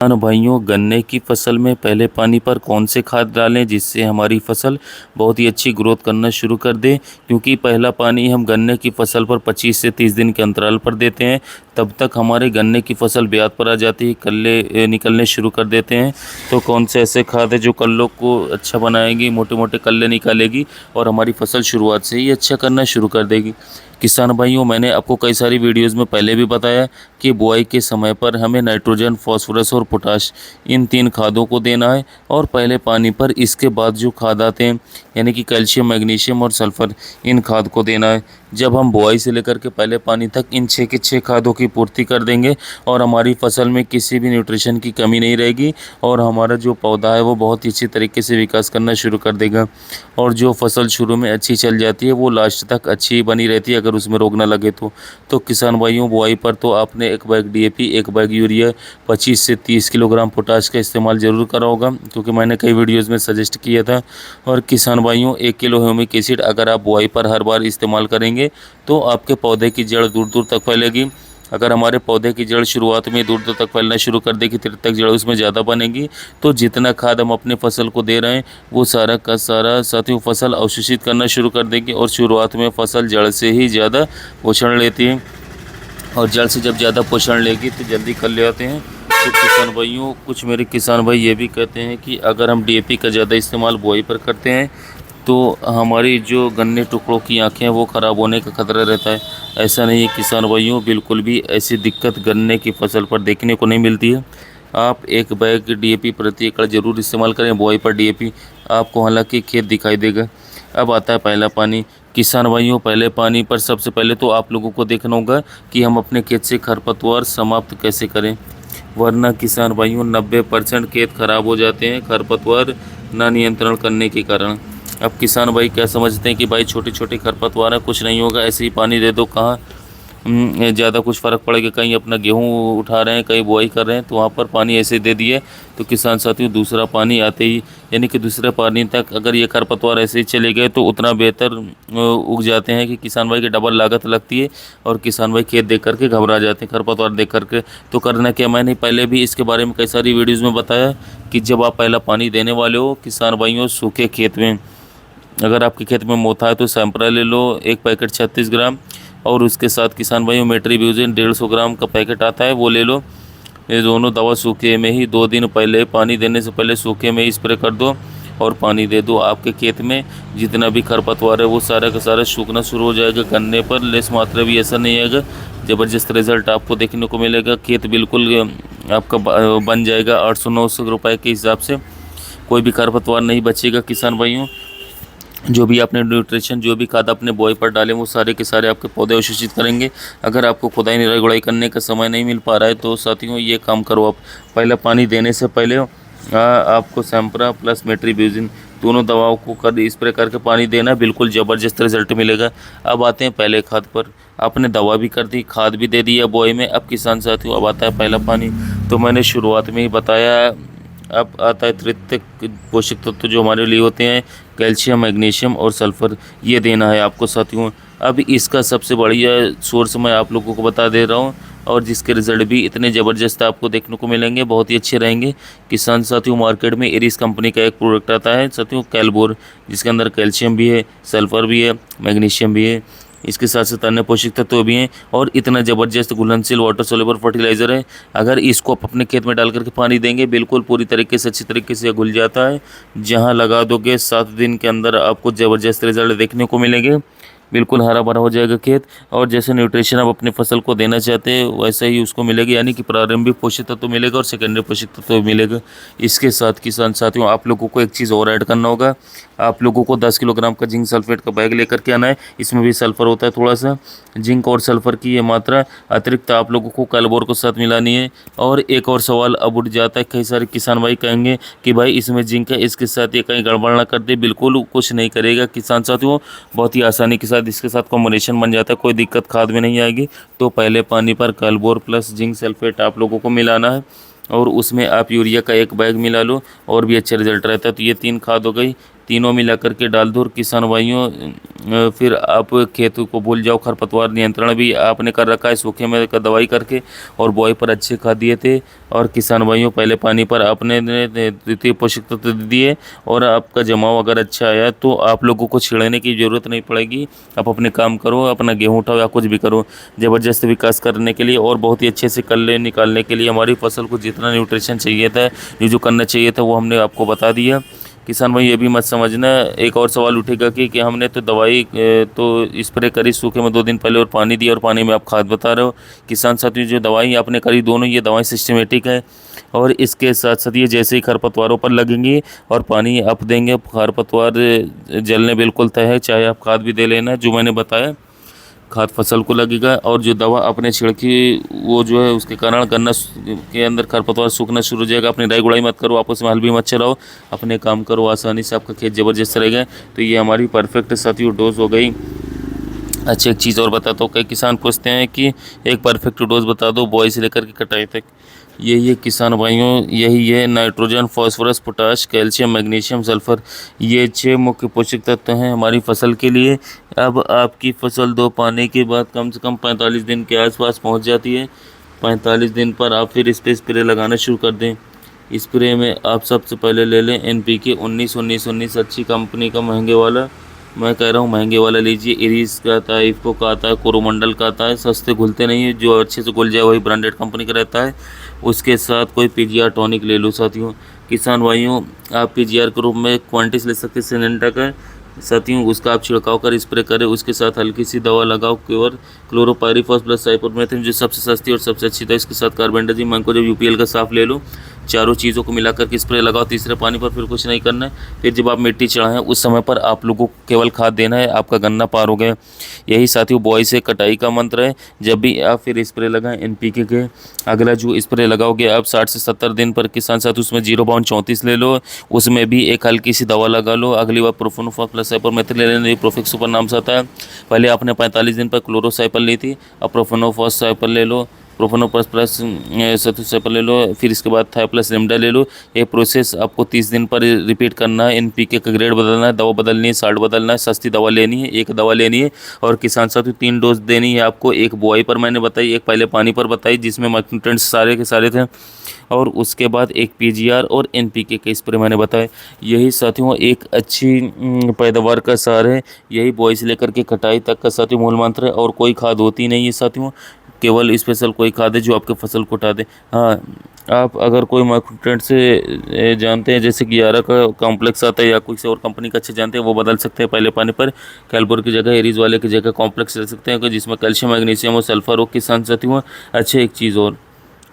किसान भाइयों, गन्ने की फसल में पहले पानी पर कौन से खाद डालें जिससे हमारी फसल बहुत ही अच्छी ग्रोथ करना शुरू कर दे। क्योंकि पहला पानी हम गन्ने की फसल पर 25 से 30 दिन के अंतराल पर देते हैं। तब तक हमारे गन्ने की फसल ब्यात पर आ जाती है, कल्ले निकलने शुरू कर देते हैं। तो कौन से ऐसे खाद है जो कल्लों को अच्छा बनाएंगी, मोटे मोटे कल्ले निकालेगी और हमारी फसल शुरुआत से ही अच्छा करना शुरू कर देगी। किसान भाइयों, मैंने आपको कई सारी वीडियोज़ में पहले भी बताया कि बुआई के समय पर हमें नाइट्रोजन, फॉस्फोरस और पोटाश इन 3 खादों को देना है और पहले पानी पर इसके बाद जो खाद आते हैं यानी कि कैल्शियम, मैग्नीशियम और सल्फ़र, इन खाद को देना है। जब हम बुआई से लेकर के पहले पानी तक इन 6 के 6 खादों की पूर्ति कर देंगे और हमारी फसल में किसी भी न्यूट्रिशन की कमी नहीं रहेगी और हमारा जो पौधा है वो बहुत ही अच्छी तरीके से विकास करना शुरू कर देगा। और जो फसल शुरू में अच्छी चल जाती है वो लास्ट तक अच्छी बनी रहती है अगर उसमें रोग ना लगे तो किसान भाइयों, बुआई पर तो आपने 1 बैग डीएपी, 1 बैग यूरिया, 25 से 30 किलोग्राम पोटाश का इस्तेमाल ज़रूर करा होगा, क्योंकि मैंने कई वीडियोज़ में सजेस्ट किया था। और किसान भाइयों, 1 किलो ह्यूमिक एसिड अगर आप बुआई पर हर बार इस्तेमाल करेंगे तो आपके पौधे की जड़ दूर दूर तक फैलेगी। अगर हमारे पौधे की जड़ शुरुआत में दूर दूर तक फैलना शुरू कर देगी, फिर तक जड़ उसमें ज़्यादा बनेगी, तो जितना खाद हम अपने फसल को दे रहे हैं वो सारा का सारा साथियों फसल अवशोषित करना शुरू कर देगी। और शुरुआत में फसल जड़ से ही ज़्यादा पोषण लेती है और जड़ से जब ज़्यादा पोषण लेगी तो जल्दी कल ले आते हैं। तो किसान भाइयों, कुछ मेरे किसान भाई ये भी कहते हैं कि अगर हम डीएपी का ज़्यादा इस्तेमाल बुआई पर करते हैं तो हमारी जो गन्ने टुकड़ों की आँखें हैं वो ख़राब होने का खतरा रहता है। ऐसा नहीं है किसान भाइयों, बिल्कुल भी ऐसी दिक्कत गन्ने की फसल पर देखने को नहीं मिलती है। आप 1 बैग डीएपी प्रति एकड़ ज़रूर इस्तेमाल करें बुआई पर डीएपी, आपको हालांकि खेत दिखाई देगा। अब आता है पहला पानी। किसान भाइयों, पहले पानी पर सबसे पहले तो आप लोगों को देखना होगा कि हम अपने खेत से खरपतवार समाप्त कैसे करें, वरना किसान भाइयों 90% खेत खराब हो जाते हैं खरपतवार ना नियंत्रण करने के कारण। अब किसान भाई क्या समझते हैं कि भाई छोटे छोटे खरपतवार है, कुछ नहीं होगा, ऐसे ही पानी दे दो, कहाँ ज़्यादा कुछ फ़र्क पड़ेगा। कहीं अपना गेहूँ उठा रहे हैं, कहीं बुआई कर रहे हैं तो वहाँ पर पानी ऐसे दे दिए तो किसान साथियों दूसरा पानी आते ही यानी कि दूसरे पानी तक अगर ये खरपतवार ऐसे ही चले गए तो उतना बेहतर उग जाते हैं कि किसान भाई की डबल लागत लगती है और किसान भाई खेत देख करके घबरा जाते हैं खरपतवार देख करके। तो करना क्या, मैंने पहले भी इसके बारे में कई सारी वीडियोज़ में बताया कि जब आप पहला पानी देने वाले हो किसान भाइयों, सूखे खेत में, अगर आपके खेत में मोथा है तो सैंपरा ले लो 1 पैकेट 36 ग्राम और उसके साथ किसान भाइयों मेट्रीब्यूजिन 150 ग्राम का पैकेट आता है वो ले लो। ये दोनों दवा सूखे में ही 2 दिन पहले, पानी देने से पहले सूखे में ही स्प्रे कर दो और पानी दे दो। आपके खेत में जितना भी खरपतवार है वो सारा का सारा सूखना शुरू हो जाएगा। गन्ने पर लेस मात्रा भी ऐसा नहीं आएगा, ज़बरदस्त रिजल्ट आपको देखने को मिलेगा। खेत बिल्कुल आपका बन जाएगा 800-900 रुपये के हिसाब से, कोई भी खरपतवार नहीं बचेगा। किसान भाइयों, जो भी आपने न्यूट्रिशन, जो भी खाद अपने बुआई पर डालें वो सारे के सारे आपके पौधे अवशोषित करेंगे। अगर आपको खुदाई निराई गुड़ाई करने का समय नहीं मिल पा रहा है तो साथियों ये काम करो, आप पहले पानी देने से पहले आपको सैंपरा प्लस मेट्रीब्यूजिन दोनों दवाओं को कर स्प्रे करके पानी देना, बिल्कुल ज़बरदस्त रिजल्ट मिलेगा। अब आते हैं पहले खाद पर। आपने दवा भी कर दी, खाद भी दे दिया बुआई में, अब किसान साथियों अब आता है पहला पानी। तो मैंने शुरुआत में ही बताया, अब आता है तृतीयक पोषक तत्व जो हमारे लिए होते हैं कैल्शियम, मैग्नीशियम और सल्फ़र, ये देना है आपको साथियों। अब इसका सबसे बढ़िया सोर्स मैं आप लोगों को बता दे रहा हूँ और जिसके रिज़ल्ट भी इतने ज़बरदस्त आपको देखने को मिलेंगे, बहुत ही अच्छे रहेंगे। किसान साथियों, मार्केट में एरिस कंपनी का एक प्रोडक्ट आता है साथियों कैलबोर, जिसके अंदर कैल्शियम भी है, सल्फ़र भी है, मैग्नीशियम भी है, इसके साथ साथ अन्य पोषक तत्व भी हैं और इतना ज़बरदस्त घुलनशील वाटर सोल्यूबल फर्टिलाइज़र है। अगर इसको आप अपने खेत में डाल करके पानी देंगे बिल्कुल पूरी तरीके से अच्छी तरीके से घुल जाता है। जहां लगा दोगे 7 दिन के अंदर आपको ज़बरदस्त रिजल्ट देखने को मिलेंगे, बिल्कुल हरा भरा हो जाएगा खेत और जैसे न्यूट्रिशन आप अपनी फसल को देना चाहते हैं वैसा ही उसको मिलेगा, यानी कि प्रारंभिक पोषक तत्व मिलेगा और सेकेंडरी पोषक तत्व मिलेगा। इसके साथ किसान साथियों आप लोगों को एक चीज़ और ऐड करना होगा, आप लोगों को 10 किलोग्राम का जिंक सल्फेट का बैग लेकर के आना है। इसमें भी सल्फ़र होता है थोड़ा सा, जिंक और सल्फ़र की ये मात्रा अतिरिक्त आप लोगों को कैलबोर के साथ मिलानी है। और एक और सवाल अब उठ जाता है, कई सारे किसान भाई कहेंगे कि भाई इसमें जिंक है इसके साथ ये कहीं गड़बड़ ना कर दे, बिल्कुल कुछ नहीं करेगा किसान साथियों, बहुत ही आसानी के साथ इसके साथ कॉम्बिनेशन बन जाता है, कोई दिक्कत खाद में नहीं आएगी। तो पहले पानी पर कैलबोर प्लस जिंक सल्फेट आप लोगों को मिलाना है और उसमें आप यूरिया का 1 बैग मिला लो और भी अच्छा रिजल्ट रहता है। तो ये 3 खाद हो गई, तीनों मिला करके डाल दो। और किसान भाइयों फिर आप खेतों को भूल जाओ, खरपतवार नियंत्रण भी आपने कर रखा है सूखे में का दवाई करके, और बुआई पर अच्छे खाद दिए थे। और किसान भाइयों पहले पानी पर आपने द्वितीय पोषक तत्व दिए, और आपका जमाव अगर अच्छा आया तो आप लोगों को छिड़ने की ज़रूरत नहीं पड़ेगी। आप अपने काम करो, अपना गेहूँ उठाओ या कुछ भी करो, ज़बरदस्त विकास करने के लिए और बहुत ही अच्छे से कल्ले निकालने के लिए हमारी फसल को जितना न्यूट्रिशन चाहिए था, जो करना चाहिए था, वो हमने आपको बता दिया। किसान भाई ये भी मत समझना, एक और सवाल उठेगा कि हमने तो दवाई तो स्प्रे करी सूखे में 2 दिन पहले और पानी दिया, और पानी में आप खाद बता रहे हो। किसान साथियों जो दवाई आपने करी दोनों ये दवाई सिस्टमेटिक है, और इसके साथ साथ ये जैसे ही खरपतवारों पर लगेंगी और पानी आप देंगे, खरपतवार जलने बिल्कुल तय है, चाहे आप खाद भी दे लेना जो मैंने बताया। खाद फसल को लगेगा, और जो दवा अपने छिड़की वो जो है उसके कारण गन्ना के अंदर खरपतवार सूखना शुरू हो जाएगा। अपनी राई गुड़ाई मत करो, आपस में हल भी मत चलाओ, अपने काम करो, आसानी से आपका खेत ज़बरदस्त रहेगा। तो ये हमारी परफेक्ट साथियों डोज हो गई। अच्छा एक चीज़ और बताता हूँ, कई किसान पूछते हैं कि एक परफेक्ट डोज बता दो बुआई से लेकर के कटाई तक। यही है किसान भाइयों, यही है nitrogen, phosphorus, potash, calcium, magnesium, sulphur, ये 6 मुख्य पोषक तत्व हैं हमारी फसल के लिए। अब आपकी फसल 2 पाने के बाद कम से कम 45 दिन के आसपास पहुंच जाती है। 45 दिन पर आप फिर इस पर स्प्रे लगाना शुरू कर दें। स्प्रे में आप सबसे पहले ले लें NPK 19-19-19, अच्छी कंपनी का महंगे वाला, मैं कह रहा हूँ महंगे वाला लीजिए। इरीज का आता है, इफ़को का आता है, कोरोमंडल का आता है, सस्ते घुलते नहीं है, जो अच्छे से घुल जाए वही ब्रांडेड कंपनी का रहता है। उसके साथ कोई PGR टॉनिक ले लो साथियों। किसान भाइयों आप PGR के रूप में क्वांटिस ले सकते हैं सिनेंटा का साथियों, उसका आप छिड़काव कर स्प्रे करें। उसके साथ हल्की सी दवा लगाओ, केवल क्लोरोपाइरीफॉस प्लस साइपरमेथ्रिन जो सबसे सस्ती और सबसे अच्छी था। इसके साथ कार्बेंडाजिम, मैंकोजेब, UPL का साफ ले लो। चारों चीज़ों को मिलाकर के स्प्रे लगाओ। तीसरे पानी पर फिर कुछ नहीं करना है। फिर जब आप मिट्टी चढ़ाएं उस समय पर आप लोगों को केवल खाद देना है, आपका गन्ना पार हो गया। यही साथियों बुआई से कटाई का मंत्र है। जब भी आप फिर स्प्रे लगाएं NPK के, अगला जो स्प्रे लगाओगे आप 60 से 70 दिन पर किसान साथ उसमें 0.34 ले लो, उसमें भी एक हल्की सी दवा लगा लो। अगली बार प्रोफेनोफॉस प्लस साइपरमेथ्रिन ले लेना, ये प्रोफेक्स सुपर नाम से आता है। पहले आपने 45 दिन पर क्लोरोसाइपल ली थी, अब प्रोफेनोफॉस साइपल ले लो, प्रोफेनोफॉस प्लस सतुसाइपल ले लो, फिर इसके बाद थाई प्लस लिमडा ले लो। ये प्रोसेस आपको 30 दिन पर रिपीट करना है। NPK का ग्रेड बदलना है, दवा बदलनी है, साल्ट बदलना है, सस्ती दवा लेनी है, एक दवा लेनी है। और किसान साथियों 3 डोज देनी है आपको। एक बुआई पर मैंने बताई, एक पहले पानी पर बताई जिसमें माइक्रोन्यूट्रिएंट्स सारे के सारे थे, और उसके बाद एक PGR और NPK के स्प्रे मैंने बताए। यही साथियों एक अच्छी पैदावार का सार है। यही बुआई से लेकर के कटाई तक का साथियों मूल मंत्र है। और कोई खाद होती नहीं है साथियों, केवल स्पेशल कोई खाद है जो आपके फसल को उठा दे। हाँ, आप अगर कोई माइक्रोन्यूट्रिएंट से जानते हैं, जैसे कि यारा का कॉम्प्लेक्स आता है या कोई और कंपनी का अच्छे जानते हैं, वो बदल सकते हैं पहले पानी पर। कैलबोर की जगह एरीज वाले की जगह कॉम्प्लेक्स ले सकते हैं जिसमें कैल्शियम, मैग्नीशियम और सल्फर हो। किसान साथियों अच्छा एक चीज़ और,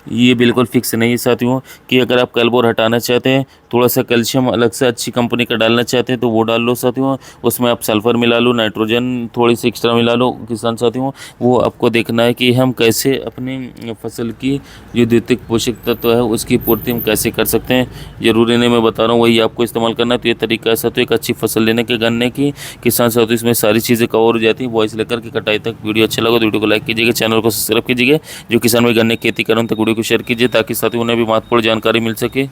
ये बिल्कुल फिक्स नहीं है साथियों कि अगर आप कैलबोर हटाना चाहते हैं, थोड़ा सा कैल्शियम अलग से अच्छी कंपनी का डालना चाहते हैं तो वो डाल लो साथियों। उसमें आप सल्फ़र मिला लो, नाइट्रोजन थोड़ी सी एक्स्ट्रा मिला लो किसान साथियों। वो आपको देखना है कि हम कैसे अपनी फसल की जो द्वितीयक पोषक तत्व है उसकी पूर्ति हम कैसे कर सकते हैं। ज़रूरी नहीं मैं बता रहा हूँ वही आपको इस्तेमाल करना है। तो ये तरीका है साथियों एक अच्छी फसल लेने के गन्ने की। किसान साथियों इसमें सारी चीज़ें कवर हो जाती हैं बुआई से लेकर के कटाई तक। वीडियो अच्छा लगा तो वीडियो को लाइक कीजिएगा, चैनल को सब्सक्राइब कीजिएगा। जो किसान भाई गन्ने की खेती कर रहे हैं तो वीडियो को शेयर कीजिए ताकि साथियों उन्हें भी महत्वपूर्ण जानकारी मिल सके।